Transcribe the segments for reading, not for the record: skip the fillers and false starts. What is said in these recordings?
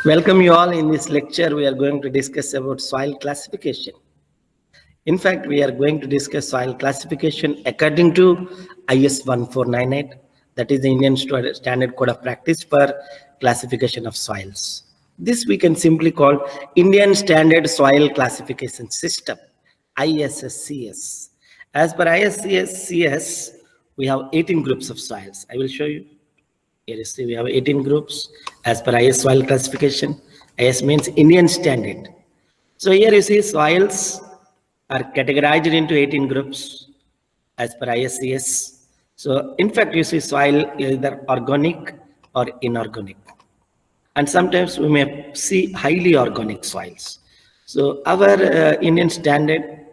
Welcome you all. In this lecture, we are going to discuss about soil classification. In fact, we are going to discuss soil classification according to IS 1498, that is the Indian Standard Code of Practice for classification of soils. This we can simply call Indian Standard Soil Classification System, ISSCS. As per ISSCS, we have 18 groups of soils. I will show you. Here you see we have 18 groups as per IS soil classification. IS means Indian Standard. So here you see soils are categorized into 18 groups as per ISCS. So in fact, you see soil either organic or inorganic. And sometimes we may see highly organic soils. So our Indian Standard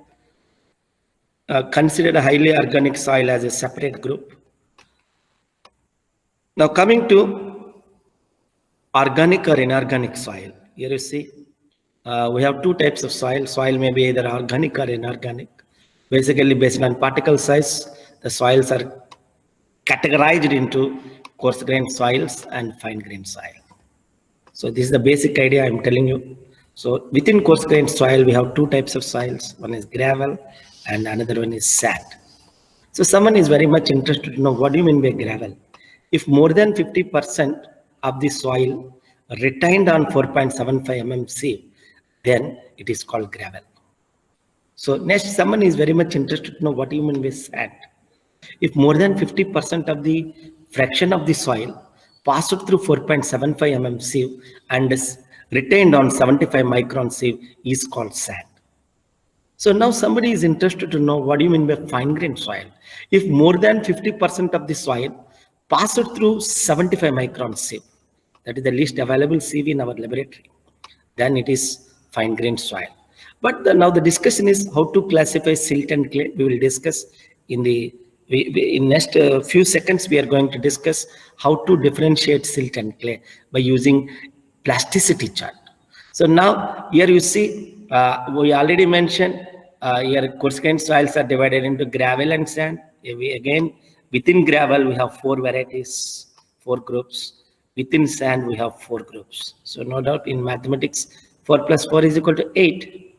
considered a highly organic soil as a separate group. Now coming to organic or inorganic soil. Here you see, we have two types of soil. Soil may be either organic or inorganic. Basically, based on particle size, the soils are categorized into coarse-grained soils and fine-grained soil. So this is the basic idea I'm telling you. So within coarse-grained soil, we have two types of soils. One is gravel and another one is sand. So someone is very much interested to know what do you mean by gravel? If more than 50% of the soil retained on 4.75 mm sieve, then it is called gravel. So next, someone is very much interested to know what do you mean by sand? If more than 50% of the fraction of the soil passed through 4.75 mm sieve and is retained on 75 micron sieve is called sand. So now somebody is interested to know what do you mean by fine-grained soil? If more than 50% of the soil passed through 75 micron sieve, that is the least available sieve in our laboratory, then it is fine-grained soil. But now the discussion is how to classify silt and clay. We will discuss in the in next few seconds. We are going to discuss how to differentiate silt and clay by using plasticity chart. So now here you see, we already mentioned here coarse-grained soils are divided into gravel and sand. Again, within gravel we have four varieties, four groups. Within sand we have four groups. So no doubt in mathematics, 4 plus 4 is equal to 8.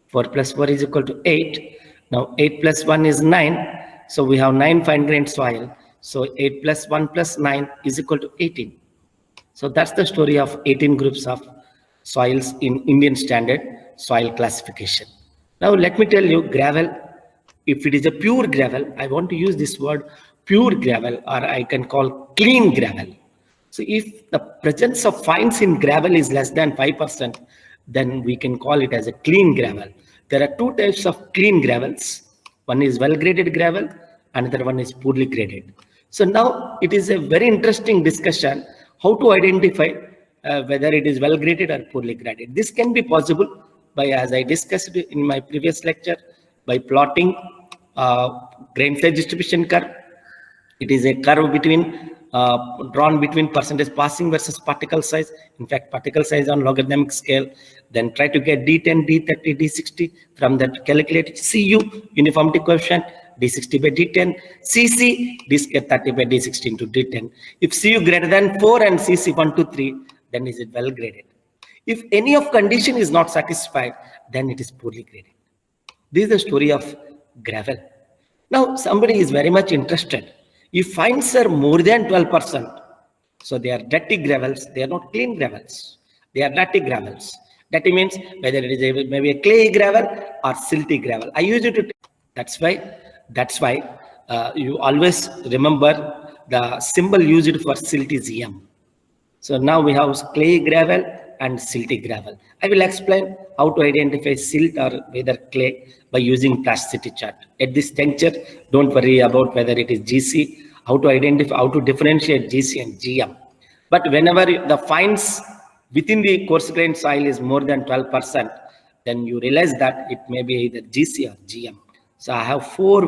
4 plus 4 is equal to 8. Now 8 plus 1 is 9. So we have 9 fine-grained soil. So 8 plus 1 plus 9 is equal to 18. So that's the story of 18 groups of soils in Indian Standard Soil Classification. Now let me tell you, gravel, if it is a pure gravel, I want to use this word pure gravel, or I can call clean gravel. So if the presence of fines in gravel is less than 5%, then we can call it as a clean gravel. There are two types of clean gravels. One is well-graded gravel, another one is poorly graded. So now it is a very interesting discussion how to identify whether it is well-graded or poorly graded. This can be possible by, as I discussed in my previous lecture, by plotting grain size distribution curve. It is a curve between drawn between percentage passing versus particle size. In fact, particle size on logarithmic scale. Then try to get D10, D30, D60. From that, calculate CU, uniformity coefficient, D60 by D10. CC, D30 by D60 into D10. If CU greater than 4 and CC 1 to 3, then is it well graded. If any of condition is not satisfied, then it is poorly graded. This is the story of gravel. Now, somebody is very much interested. If fines are more than 12%, so they are dirty gravels, they are not clean gravels. They are dirty gravels. Dirty means whether it is maybe a clay gravel or silty gravel. I use it to. That's why you always remember the symbol used for silt is M. So now we have clay gravel and silty gravel. I will explain how to identify silt or whether clay by using plasticity chart. At this juncture, don't worry about whether it is GC, how to identify, how to differentiate GC and GM. But whenever the fines within the coarse-grained soil is more than 12%, then you realize that it may be either GC or GM. So I have four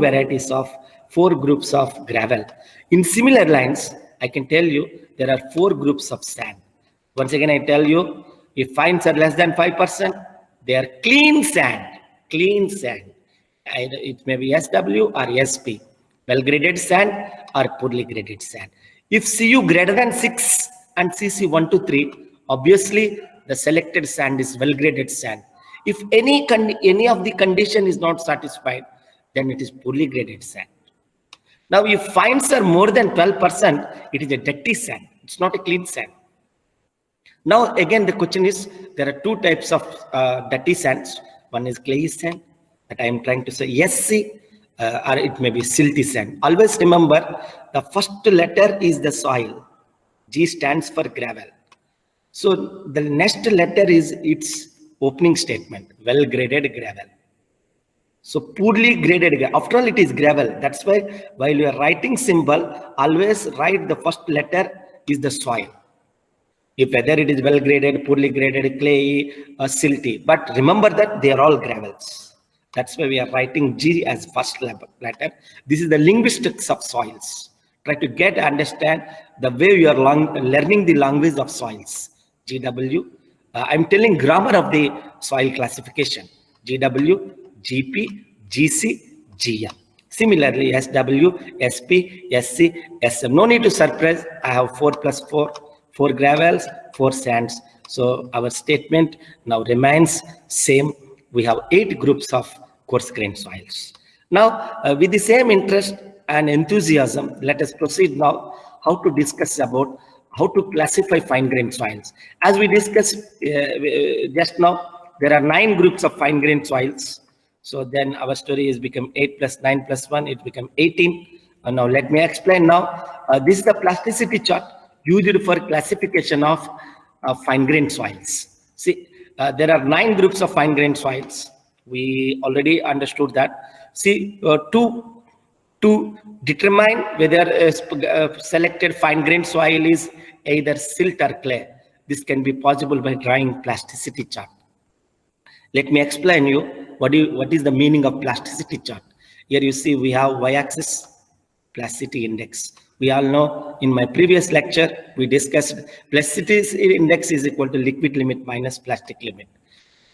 groups of gravel. In similar lines, I can tell you there are four groups of sand. Once again, I tell you, if fines are less than 5%, they are clean sand. Clean sand. It may be SW or SP. Well-graded sand or poorly graded sand. If CU greater than 6 and CC 1 to 3, obviously the selected sand is well-graded sand. If any of the condition is not satisfied, then it is poorly graded sand. Now, if fines are more than 12%, it is a dirty sand. It's not a clean sand. Now, again, the question is, there are two types of dirty sands. One is clayey sand, that I am trying to say SC, or it may be silty sand. Always remember, the first letter is the soil. G stands for gravel. So the next letter is its opening statement, well-graded gravel. So poorly graded, after all it is gravel. That's why while you are writing symbol, always write the first letter is the soil. If whether it is well graded, poorly graded, clay, silty. But remember that they are all gravels. That's why we are writing G as first letter. This is the linguistics of soils. Try to understand the way you are learning the language of soils. GW. I'm telling grammar of the soil classification. GW, GP, GC, GM. Similarly, SW, SP, SC, SM. No need to surprise. I have 4 plus 4. 4 gravels, 4 sands. So our statement now remains same. We have 8 groups of coarse grained soils. Now, with the same interest and enthusiasm, let us proceed now how to discuss about how to classify fine grained soils. As we discussed just now, there are 9 groups of fine grained soils. So then our story has become 8 plus 9 plus 1, it become 18. Now let me explain now. This is the plasticity chart used for classification of fine-grained soils. See, there are 9 groups of fine-grained soils. We already understood that. See, to determine whether a selected fine-grained soil is either silt or clay, this can be possible by drawing plasticity chart. Let me explain you what is the meaning of plasticity chart. Here you see we have y-axis, plasticity index. We all know in my previous lecture, we discussed plasticity index is equal to liquid limit minus plastic limit.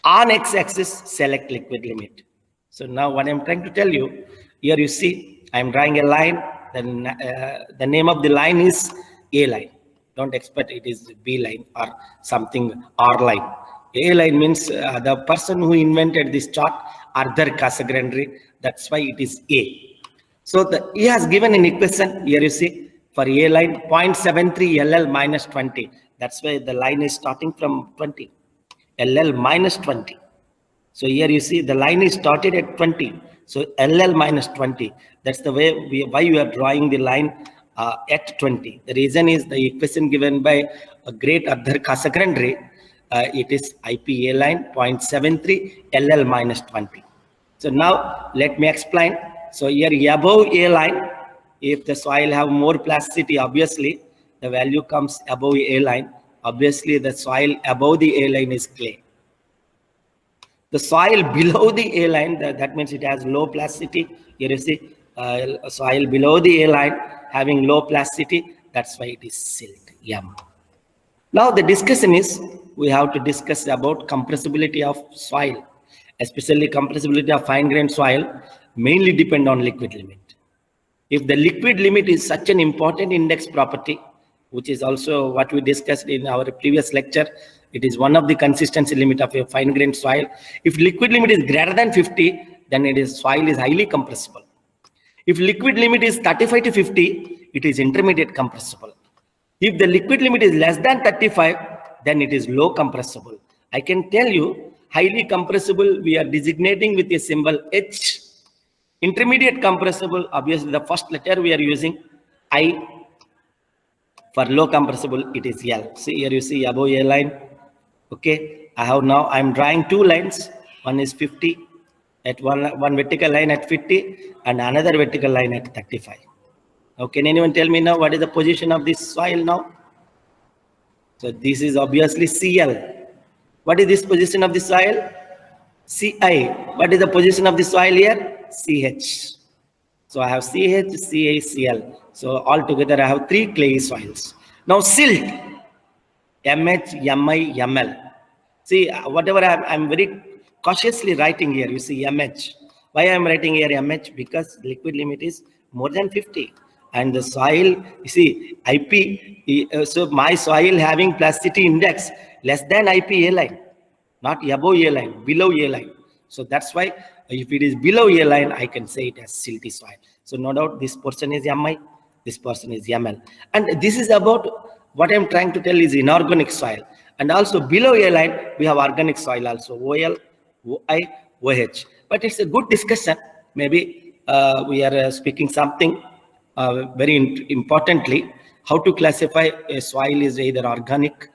On x-axis, select liquid limit. So now what I'm trying to tell you, here you see, I'm drawing a line, then the name of the line is A line. Don't expect it is B line or something R line. A line means the person who invented this chart, Arthur Casagrande, that's why it is A. So he has given an equation, here you see, for A line 0.73 LL minus 20. That's why the line is starting from 20. LL minus 20. So here you see the line is started at 20. So LL minus 20. That's the way why we are drawing the line at 20. The reason is the equation given by a great Arthur Casagrande. It is IPA line 0.73 LL minus 20. So now let me explain. So here above A line, if the soil have more plasticity, obviously the value comes above A line. Obviously the soil above the A line is clay. The soil below the A line, that means it has low plasticity. Here you see soil below the A line having low plasticity. That's why it is silt. M. Now the discussion is, we have to discuss about compressibility of soil, especially compressibility of fine-grained soil, mainly depend on liquid limit. If the liquid limit is such an important index property, which is also what we discussed in our previous lecture, it is one of the consistency limit of a fine-grained soil. If liquid limit is greater than 50, then soil is highly compressible. If liquid limit is 35 to 50, it is intermediate compressible. If the liquid limit is less than 35, then it is low compressible. I can tell you, highly compressible, we are designating with a symbol H. Intermediate compressible, obviously the first letter we are using I. For low compressible, it is L. See here you see above A line. Okay, I'm drawing 2 lines. One is 50 at one vertical line at 50 and another vertical line at 35. Now, can anyone tell me now what is the position of this soil now? So this is obviously CL. What is this position of the soil? CI. What is the position of the soil here? CH. So I have CH, CA, CL. So altogether I have 3 clay soils. Now silt. MH, MI, ML. See, whatever I'm very cautiously writing here, you see MH. Why I'm writing here MH? Because liquid limit is more than 50. And the soil, you see, so my soil having plasticity index less than IPA line, not above A line, below A line. So that's why if it is below A line, I can say it as silty soil. So no doubt this person is MI, this person is ML. And this is about what I'm trying to tell is inorganic soil. And also below A line, we have organic soil also, OL, OI, OH. But it's a good discussion. Maybe we are speaking something very importantly, how to classify a soil is either organic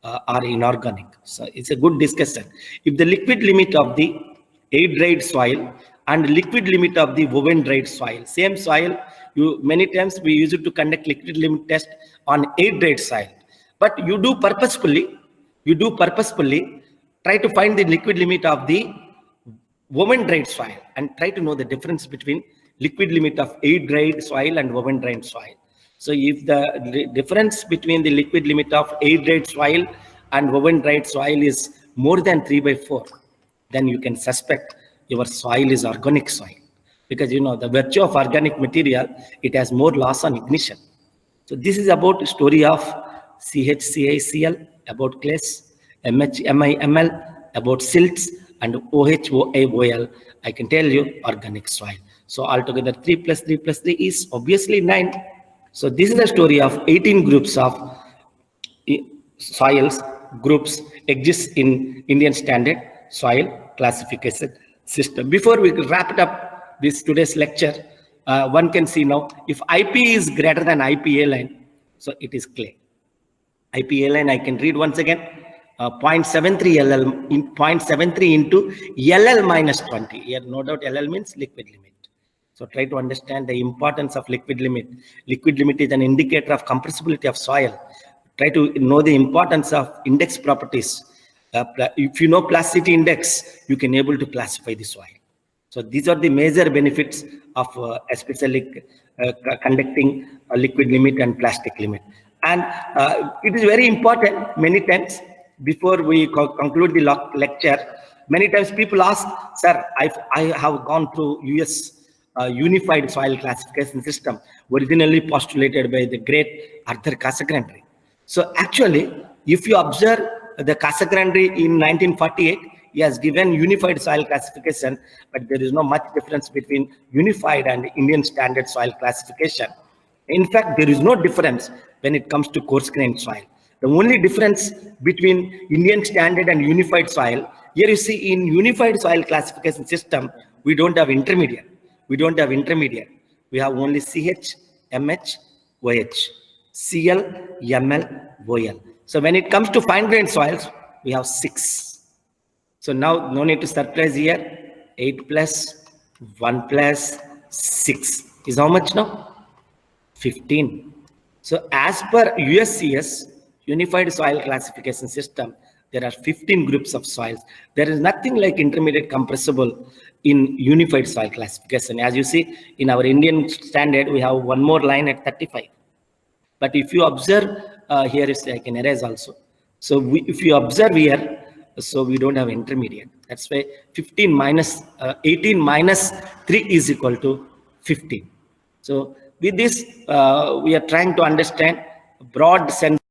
or inorganic. So it's a good discussion. If the liquid limit of the air-dried soil and liquid limit of the woven-dried soil, same soil, many times we use it to conduct liquid limit test on air-dried soil. But you do purposefully try to find the liquid limit of the woven-dried soil and try to know the difference between liquid limit of air-dried soil and woven-dried soil. So if the difference between the liquid limit of air-dried soil and woven-dried soil is more than 3/4, then you can suspect your soil is organic soil. Because you know the virtue of organic material, it has more loss on ignition. So this is about the story of CHClCl, about clays, MHMIML, about silts, and OHOAOL. I can tell you organic soil. So altogether 3 plus 3 plus 3 is obviously 9. So this is a story of 18 groups of soils groups exist in Indian Standard Soil Classification System. Before we wrap it up this today's lecture, one can see now if IP is greater than IPA line, so it is clay. IPA line I can read once again. 0.73 LL in 0.73 into LL minus 20. Here, no doubt, LL means liquid limit. So try to understand the importance of liquid limit. Liquid limit is an indicator of compressibility of soil. Try to know the importance of index properties. If you know plasticity index, you can able to classify the soil. So these are the major benefits of especially conducting a liquid limit and plastic limit. And it is very important many times. Before we conclude the lecture, many times people ask, sir, I have gone through US unified soil classification system, originally postulated by the great Arthur Casagrande. So actually, if you observe the Casagrande in 1948, he has given unified soil classification, but there is no much difference between unified and Indian Standard Soil Classification. In fact, there is no difference when it comes to coarse-grained soil. The only difference between Indian Standard and Unified Soil, here you see in Unified Soil Classification System, we don't have intermediate. We don't have intermediate. We have only CH, MH, OH, CL, ML, OL. So when it comes to fine-grained soils, we have 6. So now no need to surprise here. 8 plus 1 plus 6 is how much now? 15. So as per USCS, Unified Soil Classification System, there are 15 groups of soils. There is nothing like intermediate compressible in Unified Soil Classification. As you see, in our Indian Standard, we have one more line at 35. But if you observe, here is I can erase also. So if you observe here, so we don't have intermediate. That's why 18 minus 3 is equal to 15. So with this, we are trying to understand broad sense